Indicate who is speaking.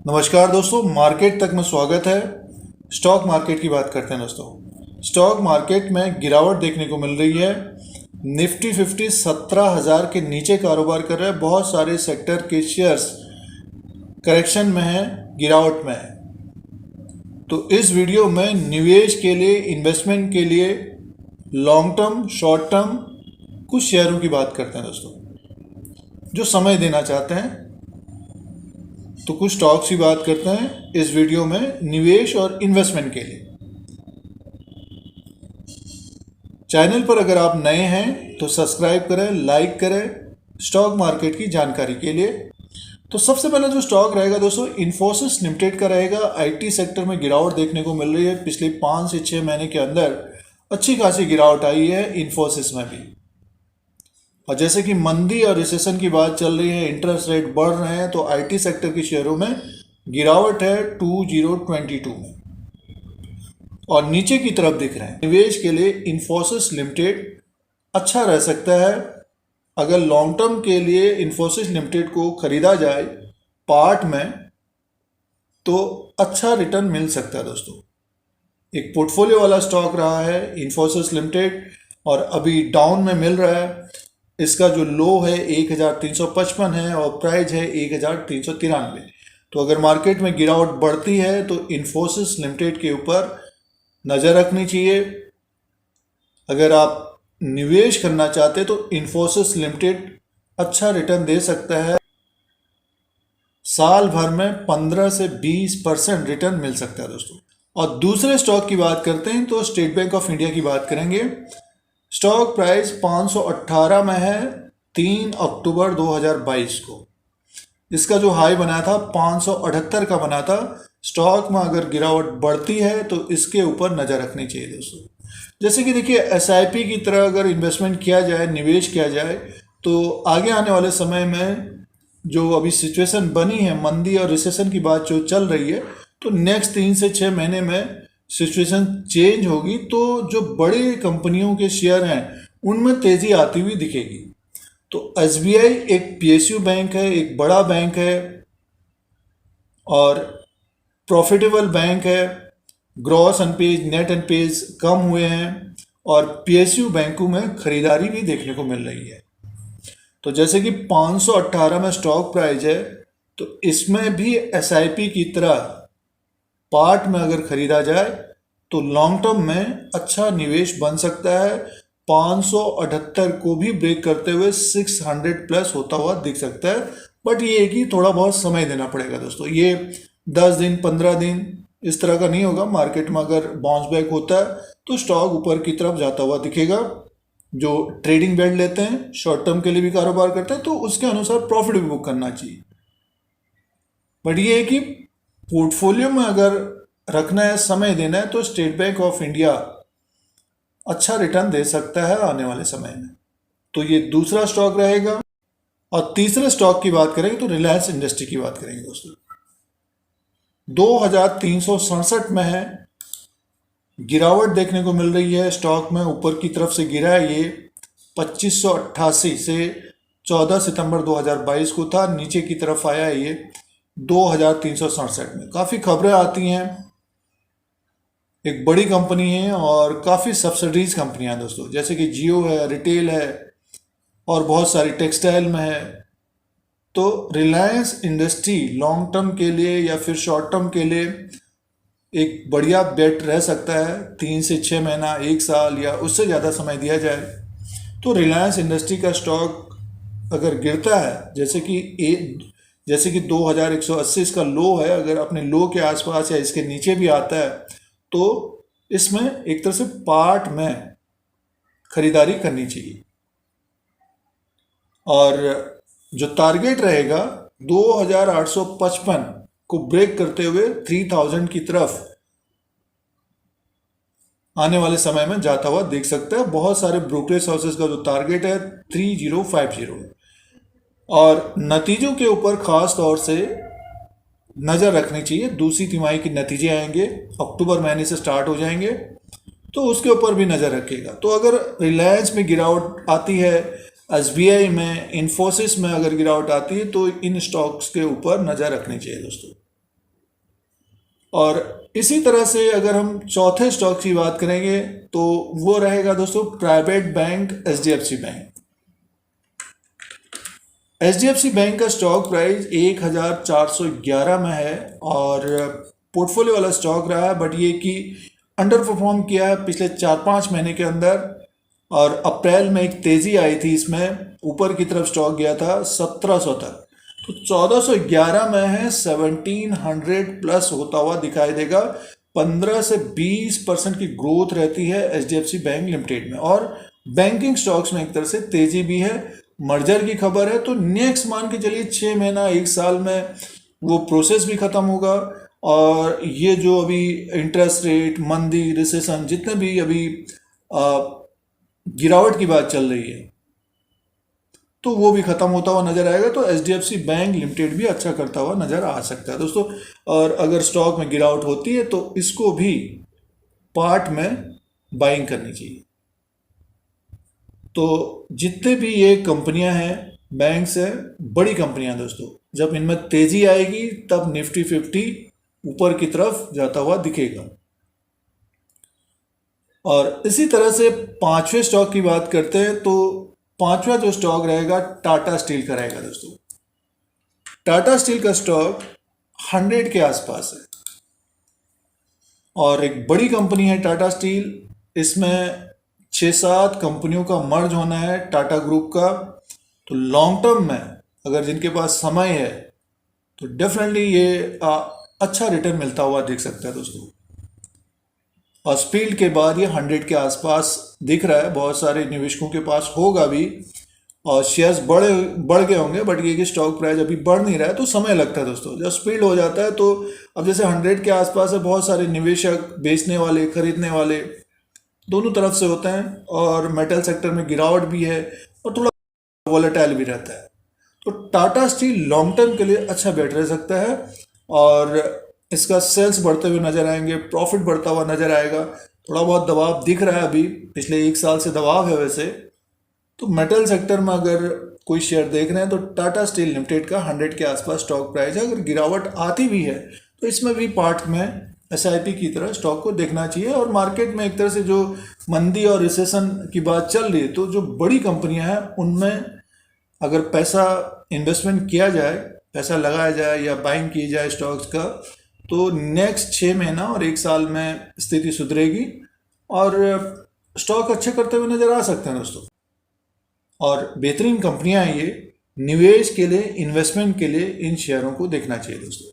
Speaker 1: नमस्कार दोस्तों, मार्केट तक में स्वागत है। स्टॉक मार्केट की बात करते हैं दोस्तों। स्टॉक मार्केट में गिरावट देखने को मिल रही है। निफ्टी 50 17,000 के नीचे कारोबार कर रहा है। बहुत सारे सेक्टर के शेयर्स करेक्शन में हैं, गिरावट में है। तो इस वीडियो में निवेश के लिए, इन्वेस्टमेंट के लिए, लॉन्ग टर्म, शॉर्ट टर्म कुछ शेयरों की बात करते हैं दोस्तों जो समय देना चाहते हैं। तो कुछ स्टॉक्स की बात करते हैं इस वीडियो में निवेश और इन्वेस्टमेंट के लिए। चैनल पर अगर आप नए हैं तो सब्सक्राइब करें, लाइक करें स्टॉक मार्केट की जानकारी के लिए। तो सबसे पहले जो स्टॉक रहेगा दोस्तों, इन्फोसिस लिमिटेड का रहेगा। आईटी सेक्टर में गिरावट देखने को मिल रही है। पिछले 5 से 6 महीने के अंदर अच्छी खासी गिरावट आई है इन्फोसिस में भी। और जैसे कि मंदी और रिसेशन की बात चल रही है, इंटरेस्ट रेट बढ़ रहे हैं, तो आईटी सेक्टर के शेयरों में गिरावट है 2022 में और नीचे की तरफ दिख रहे हैं। निवेश के लिए इन्फोसिस लिमिटेड अच्छा रह सकता है। अगर लॉन्ग टर्म के लिए इन्फोसिस लिमिटेड को खरीदा जाए पार्ट में तो अच्छा रिटर्न मिल सकता है दोस्तों। एक पोर्टफोलियो वाला स्टॉक रहा है इन्फोसिस लिमिटेड और अभी डाउन में मिल रहा है। इसका जो लो है 1355 है और प्राइस है 1393। तो अगर मार्केट में गिरावट बढ़ती है तो इन्फोसिस लिमिटेड के ऊपर नज़र रखनी चाहिए। अगर आप निवेश करना चाहते तो इन्फोसिस लिमिटेड अच्छा रिटर्न दे सकता है। साल भर में 15 से 20% रिटर्न मिल सकता है दोस्तों। और दूसरे स्टॉक की बात करते हैं तो स्टेट बैंक ऑफ इंडिया की बात करेंगे। स्टॉक प्राइस 518 में है 3 अक्टूबर 2022 को। इसका जो हाई बना था 578 का बना था। स्टॉक में अगर गिरावट बढ़ती है तो इसके ऊपर नज़र रखनी चाहिए दोस्तों। जैसे कि देखिए, एसआईपी की तरह अगर इन्वेस्टमेंट किया जाए, निवेश किया जाए, तो आगे आने वाले समय में जो अभी सिचुएशन बनी है, मंदी और रिसेशन की बात जो चल रही है, तो नेक्स्ट 3 से 6 महीने में सिचुएशन चेंज होगी। तो जो बड़े कंपनियों के शेयर हैं उनमें तेज़ी आती हुई दिखेगी। तो एसबीआई एक पीएसयू बैंक है, एक बड़ा बैंक है और प्रॉफिटेबल बैंक है। ग्रॉस एनपीएज, नेट एनपीएज कम हुए हैं और पीएसयू बैंकों में खरीदारी भी देखने को मिल रही है। तो जैसे कि 518 में स्टॉक प्राइस है, तो इसमें भी एसआईपी की तरह पार्ट में अगर खरीदा जाए तो लॉन्ग टर्म में अच्छा निवेश बन सकता है। 578 को भी ब्रेक करते हुए 600 प्लस होता हुआ दिख सकता है। बट ये है कि थोड़ा बहुत समय देना पड़ेगा दोस्तों। ये 10 दिन 15 दिन इस तरह का नहीं होगा। मार्केट में अगर बाउंस बैक होता है तो स्टॉक ऊपर की तरफ जाता हुआ दिखेगा। जो ट्रेडिंग बेल्ट लेते हैं, शॉर्ट टर्म के लिए भी कारोबार करते हैं, तो उसके अनुसार प्रॉफिट भी बुक करना चाहिए। बट ये है कि पोर्टफोलियो में अगर रखना है, समय देना है, तो स्टेट बैंक ऑफ इंडिया अच्छा रिटर्न दे सकता है आने वाले समय में। तो ये दूसरा स्टॉक रहेगा। और तीसरे स्टॉक की बात करेंगे तो रिलायंस इंडस्ट्री की बात करेंगे दोस्तों। 2367 में है, गिरावट देखने को मिल रही है स्टॉक में। ऊपर की तरफ से गिरा है ये 2588 से 14 सितंबर 2022 को था। नीचे की तरफ आया है ये 2367 में। काफ़ी खबरें आती हैं। एक बड़ी कंपनी है और काफ़ी सब्सिडीज कंपनियां हैं दोस्तों, जैसे कि जियो है, रिटेल है और बहुत सारी टेक्सटाइल में है। तो रिलायंस इंडस्ट्री लॉन्ग टर्म के लिए या फिर शॉर्ट टर्म के लिए एक बढ़िया बेट रह सकता है। 3 से 6 महीना, 1 साल या उससे ज़्यादा समय दिया जाए तो रिलायंस इंडस्ट्री का स्टॉक अगर गिरता है, जैसे कि 2180 इसका लो है, अगर अपने लो के आसपास या इसके नीचे भी आता है तो इसमें एक तरह से पार्ट में खरीदारी करनी चाहिए। और जो टारगेट रहेगा 2855 को ब्रेक करते हुए 3000 की तरफ आने वाले समय में जाता हुआ देख सकता है। बहुत सारे ब्रोकरेज हाउसेस का जो टारगेट है 3050 है। और नतीजों के ऊपर खास तौर से नज़र रखनी चाहिए। दूसरी तिमाही के नतीजे आएंगे, अक्टूबर महीने से स्टार्ट हो जाएंगे, तो उसके ऊपर भी नज़र रखिएगा। तो अगर रिलायंस में गिरावट आती है, एसबीआई में, इन्फोसिस में अगर गिरावट आती है तो इन स्टॉक्स के ऊपर नज़र रखनी चाहिए दोस्तों। और इसी तरह से अगर हम चौथे स्टॉक की बात करेंगे तो वो रहेगा दोस्तों private bank HDFC bank. HDFC bank का स्टॉक प्राइस 1411 में है और पोर्टफोलियो वाला स्टॉक रहा है, बट ये कि अंडर परफॉर्म किया है पिछले 4-5 महीने के अंदर। और अप्रैल में एक तेजी आई थी, इसमें ऊपर की तरफ स्टॉक गया था 1700 तक, तो 1411 में है, 1700 प्लस होता हुआ दिखाई देगा। 15 से 20% की ग्रोथ रहती है एचडीएफसी बैंक लिमिटेड में। और बैंकिंग स्टॉक्स में एक तरह से तेजी भी है, मर्जर की खबर है, तो नेक्स्ट मान के चलिए 6 महीना 1 साल में वो प्रोसेस भी खत्म होगा। और ये जो अभी इंटरेस्ट रेट, मंदी, रिसेशन, जितने भी अभी गिरावट की बात चल रही है, तो वो भी खत्म होता हुआ नजर आएगा। तो एचडीएफसी बैंक लिमिटेड भी अच्छा करता हुआ नजर आ सकता है दोस्तों। और अगर स्टॉक में गिरावट होती है तो इसको भी पार्ट में बाइंग करनी चाहिए। तो जितने भी ये कंपनियां हैं, बैंक्स हैं, बड़ी कंपनियां दोस्तों, जब इनमें तेजी आएगी तब निफ्टी 50 ऊपर की तरफ जाता हुआ दिखेगा। और इसी तरह से पांचवें स्टॉक की बात करते हैं तो पांचवा जो स्टॉक रहेगा टाटा स्टील का रहेगा दोस्तों। टाटा स्टील का स्टॉक 100 के आसपास है और एक बड़ी कंपनी है टाटा स्टील। इसमें 6-7 कंपनियों का मर्ज होना है टाटा ग्रुप का। तो लॉन्ग टर्म में अगर जिनके पास समय है तो डेफिनेटली ये अच्छा रिटर्न मिलता हुआ दिख सकता है दोस्तों। और स्पीड के बाद ये 100 के आसपास दिख रहा है, बहुत सारे निवेशकों के पास होगा भी और शेयर्स बढ़ गए होंगे, बट ये कि स्टॉक प्राइस अभी बढ़ नहीं रहा है तो समय लगता है दोस्तों। जब स्पीड हो जाता है तो अब जैसे 100 के आसपास है, बहुत सारे निवेशक, बेचने वाले, खरीदने वाले दोनों तरफ से होते हैं। और मेटल सेक्टर में गिरावट भी है और थोड़ा वॉलेटाइल भी रहता है। तो टाटा स्टील लॉन्ग टर्म के लिए अच्छा बेट रह सकता है और इसका सेल्स बढ़ते हुए नजर आएंगे, प्रॉफिट बढ़ता हुआ नजर आएगा। थोड़ा बहुत दबाव दिख रहा है, अभी पिछले 1 साल से दबाव है वैसे। तो मेटल सेक्टर में अगर कोई शेयर देख रहे हैं तो टाटा स्टील लिमिटेड का 100 के आसपास स्टॉक प्राइस है। अगर गिरावट आती भी है तो इसमें भी पार्ट में एसआईपी की तरह स्टॉक को देखना चाहिए। और मार्केट में एक तरह से जो मंदी और रिसेशन की बात चल रही है, तो जो बड़ी कंपनियां हैं उनमें अगर पैसा इन्वेस्टमेंट किया जाए, पैसा लगाया जाए या बाइंग की जाए स्टॉक्स का, तो नेक्स्ट 6 महीना और 1 साल में स्थिति सुधरेगी और स्टॉक अच्छे करते हुए नजर आ सकते हैं दोस्तों। और बेहतरीन कंपनियां हैं ये, निवेश के लिए, इन्वेस्टमेंट के लिए इन शेयरों को देखना चाहिए दोस्तों।